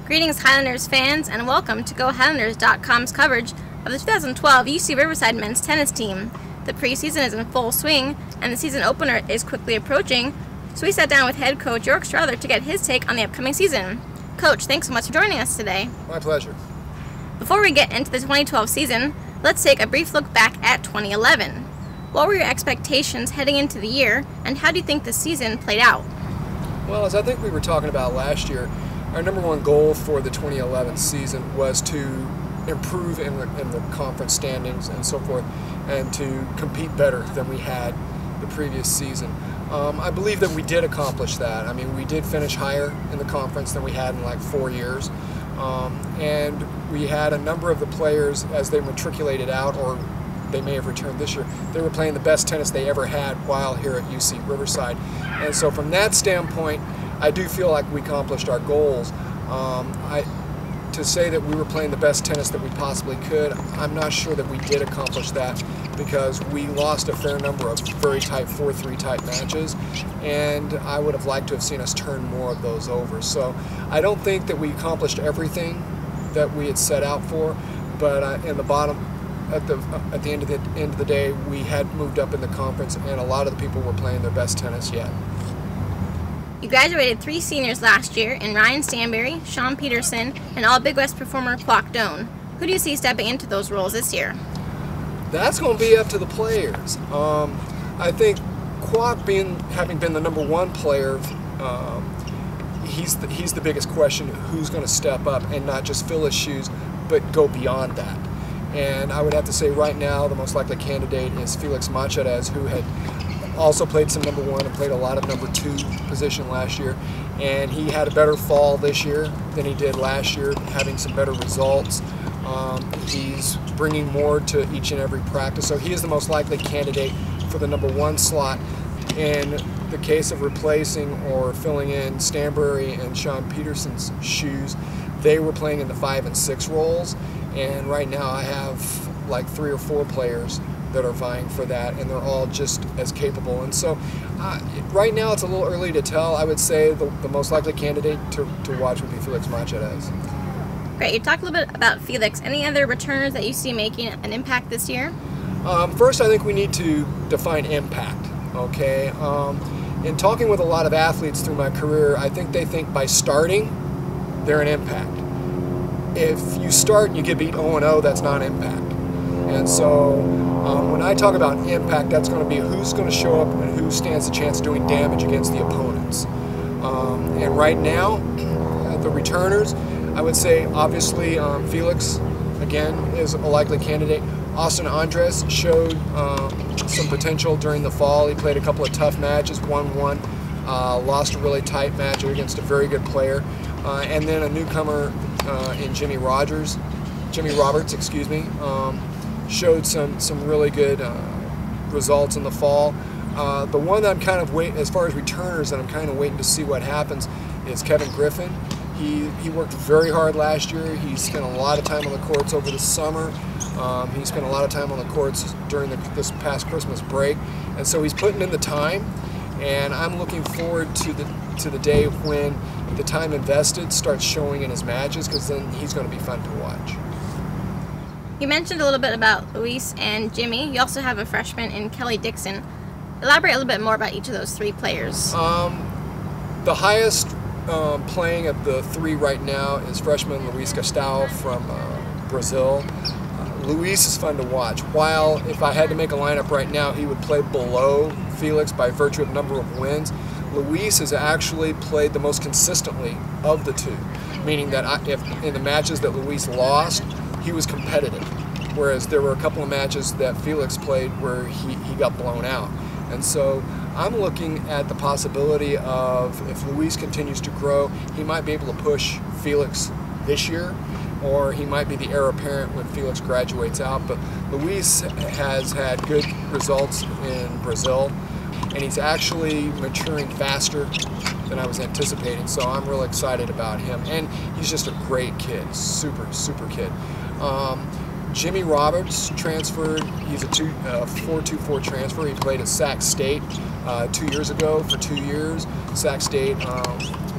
Greetings Highlanders fans, and welcome to GoHighlanders.com's coverage of the 2012 UC Riverside men's tennis team. The preseason is in full swing, and the season opener is quickly approaching, so we sat down with head coach York Strother to get his take on the upcoming season. Coach, thanks so much for joining us today. My pleasure. Before we get into the 2012 season, let's take a brief look back at 2011. What were your expectations heading into the year, and how do you think the season played out? Well, as I think we were talking about last year, our number one goal for the 2011 season was to improve in the conference standings and so forth, and to compete better than we had the previous season. I believe that we did accomplish that. I mean, we did finish higher in the conference than we had in like 4 years. And we had a number of the players, as they matriculated out, or they may have returned this year, they were playing the best tennis they ever had while here at UC Riverside. And so from that standpoint, I do feel like we accomplished our goals. To say that we were playing the best tennis that we possibly could, I'm not sure that we did accomplish that, because we lost a fair number of very tight 4-3 type matches, and I would have liked to have seen us turn more of those over. So I don't think that we accomplished everything that we had set out for, but in the bottom, at the end of the day, we had moved up in the conference, and a lot of the people were playing their best tennis yet. You graduated 3 seniors last year in Ryan Stanberry, Sean Peterson, and all Big West performer Kwok Doan. Who do you see stepping into those roles this year? That's going to be up to the players. I think Kwok, having been the number one player, he's the biggest question: who's going to step up and not just fill his shoes, but go beyond that. And I would have to say right now the most likely candidate is Felix Machares, who had also played some number one and played a lot of number two position last year, and he had a better fall this year than he did last year, having some better results. He's bringing more to each and every practice, so he is the most likely candidate for the number one slot. In the case of replacing or filling in Stanberry and Sean Peterson's shoes, they were playing in the 5 and 6 roles, and right now I have like 3 or 4 players that are vying for that, and they're all just as capable. And so right now it's a little early to tell. I would say the most likely candidate to watch would be Felix Machares. Great. You talked a little bit about Felix. Any other returners that you see making an impact this year? First, I think we need to define impact. Okay. In talking with a lot of athletes through my career, I think they think by starting, they're an impact. If you start and you get beat 0-0, that's not impact. And so when I talk about impact, that's going to be who's going to show up and who stands a chance of doing damage against the opponents. And right now, the returners, I would say obviously Felix, again, is a likely candidate. Austin Andres showed some potential during the fall. He played a couple of tough matches, won one, lost a really tight match against a very good player. And then a newcomer in Jimmy Roberts, showed some really good results in the fall. The one that I'm kind of waiting, as far as returners, that I'm kind of waiting to see what happens, is Kevin Griffin. He worked very hard last year. He spent a lot of time on the courts over the summer. He spent a lot of time on the courts during this past Christmas break, and so he's putting in the time. And I'm looking forward to the day when the time invested starts showing in his matches, because then he's going to be fun to watch. You mentioned a little bit about Luis and Jimmy. You also have a freshman in Kelly Dixon. Elaborate a little bit more about each of those 3 players. The highest playing of the 3 right now is freshman Luis Gastão from Brazil. Luis is fun to watch. While if I had to make a lineup right now, he would play below Felix by virtue of number of wins, Luis has actually played the most consistently of the 2, meaning that if in the matches that Luis lost, he was competitive, whereas there were a couple of matches that Felix played where he got blown out. And so I'm looking at the possibility of, if Luis continues to grow, he might be able to push Felix this year, or he might be the heir apparent when Felix graduates out. But Luis has had good results in Brazil, and he's actually maturing faster than I was anticipating, so I'm real excited about him. And he's just a great kid, super kid. Jimmy Roberts transferred. He's a 4.24 transfer. He played at Sac State 2 years ago for 2 years. Sac State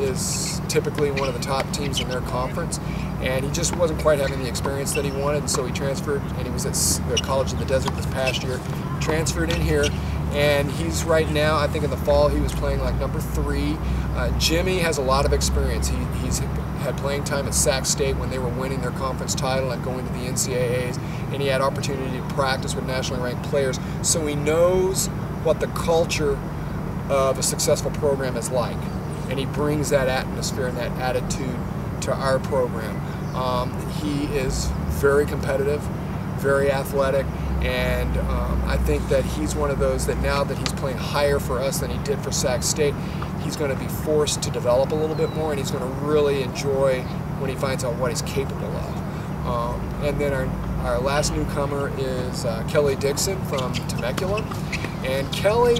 is typically one of the top teams in their conference, and he just wasn't quite having the experience that he wanted, and so he transferred, and he was at the College of the Desert this past year, transferred in here, and he's right now, I think in the fall, he was playing like number 3. Jimmy has a lot of experience. He's had playing time at Sac State when they were winning their conference title and going to the NCAAs, and he had opportunity to practice with nationally ranked players, so he knows what the culture of a successful program is like, and he brings that atmosphere and that attitude to our program. He is very competitive, very athletic, and I think that he's one of those that now that he's playing higher for us than he did for Sac State, he's going to be forced to develop a little bit more, and he's going to really enjoy when he finds out what he's capable of. And then our last newcomer is Kelly Dixon from Temecula, and Kelly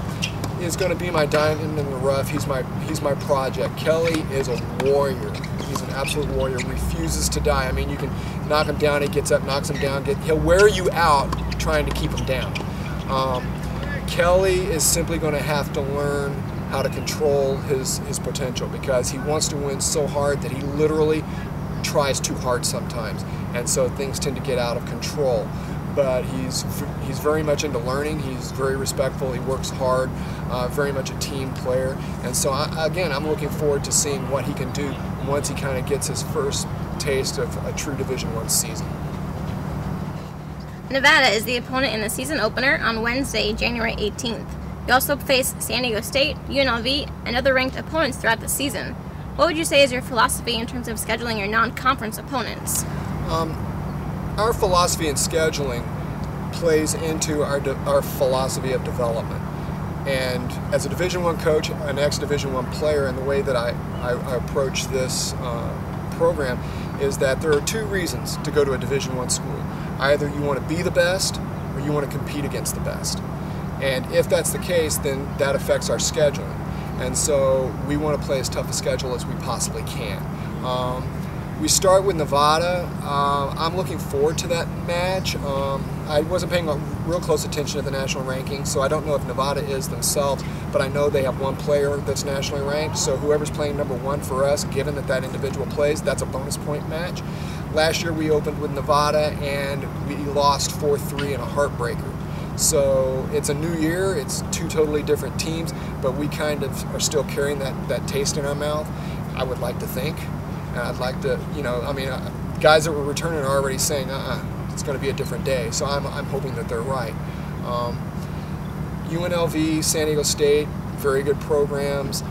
is going to be my diamond in the rough. He's my project. Kelly is a warrior. He's an absolute warrior. Refuses to die. I mean, you can knock him down. He gets up, knocks him down. He'll wear you out trying to keep him down. Kelly is simply going to have to learn how to control his potential, because he wants to win so hard that he literally tries too hard sometimes, and so things tend to get out of control. But he's very much into learning. He's very respectful. He works hard. Very much a team player. And so again, I'm looking forward to seeing what he can do once he kind of gets his first taste of a true Division I season. Nevada is the opponent in the season opener on Wednesday, January 18th. You also face San Diego State, UNLV, and other ranked opponents throughout the season. What would you say is your philosophy in terms of scheduling your non-conference opponents? Our philosophy in scheduling plays into our philosophy of development. And as a Division I coach, an ex-Division I player, and the way that I approach this program is that there are 2 reasons to go to a Division I school. Either you want to be the best, or you want to compete against the best. And if that's the case, then that affects our scheduling. And so we want to play as tough a schedule as we possibly can. We start with Nevada. I'm looking forward to that match. I wasn't paying real close attention to the national rankings, so I don't know if Nevada is themselves, but I know they have 1 player that's nationally ranked, so whoever's playing number 1 for us, given that individual plays, that's a bonus point match. Last year we opened with Nevada and we lost 4-3 in a heartbreaker. So it's a new year, it's 2 totally different teams, but we kind of are still carrying that taste in our mouth, I would like to think. And I'd like to, guys that were returning are already saying, it's going to be a different day. So I'm hoping that they're right. UNLV, San Diego State, very good programs.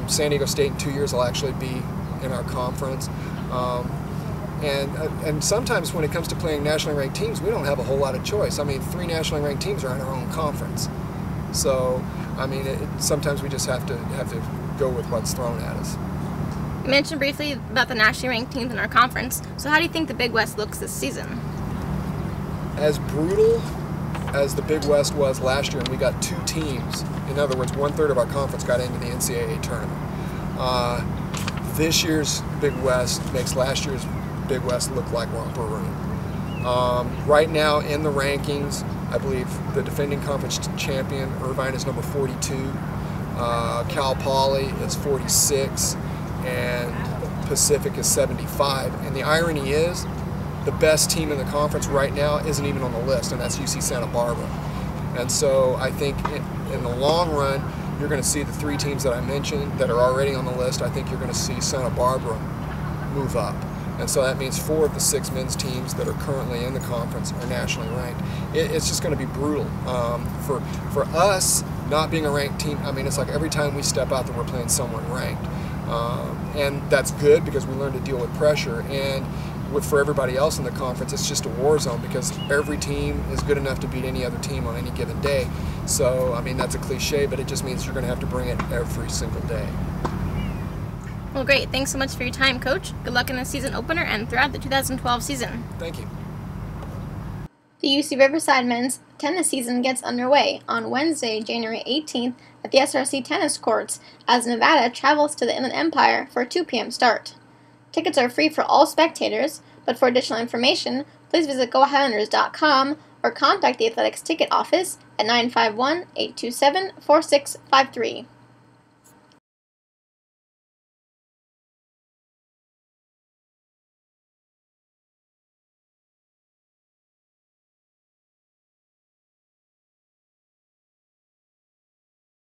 San Diego State in 2 years will actually be in our conference. And sometimes when it comes to playing nationally ranked teams, we don't have a whole lot of choice. I mean, 3 nationally ranked teams are in our own conference. So, I mean, sometimes we just have to go with what's thrown at us. You mentioned briefly about the nationally ranked teams in our conference, so how do you think the Big West looks this season? As brutal as the Big West was last year, and we got 2 teams, in other words, 1/3 of our conference got into the NCAA tournament. This year's Big West makes last year's Big West look like romper room. Right now in the rankings, I believe the defending conference champion, Irvine, is number 42. Cal Poly is 46. And Pacific is 75. And the irony is, the best team in the conference right now isn't even on the list, and that's UC Santa Barbara. And so I think in the long run, you're going to see the 3 teams that I mentioned that are already on the list. I think you're going to see Santa Barbara move up. And so that means 4 of the 6 men's teams that are currently in the conference are nationally ranked. It's just going to be brutal. For us, not being a ranked team, I mean, it's like every time we step out that we're playing someone ranked. And that's good because we learn to deal with pressure. And for everybody else in the conference, it's just a war zone because every team is good enough to beat any other team on any given day. So, I mean, that's a cliche, but it just means you're going to have to bring it every single day. Well, great. Thanks so much for your time, Coach. Good luck in the season opener and throughout the 2012 season. Thank you. The UC Riverside men's tennis season gets underway on Wednesday, January 18th at the SRC tennis courts as Nevada travels to the Inland Empire for a 2 p.m. start. Tickets are free for all spectators, but for additional information, please visit GoHighlanders.com or contact the Athletics Ticket Office at 951-827-4653.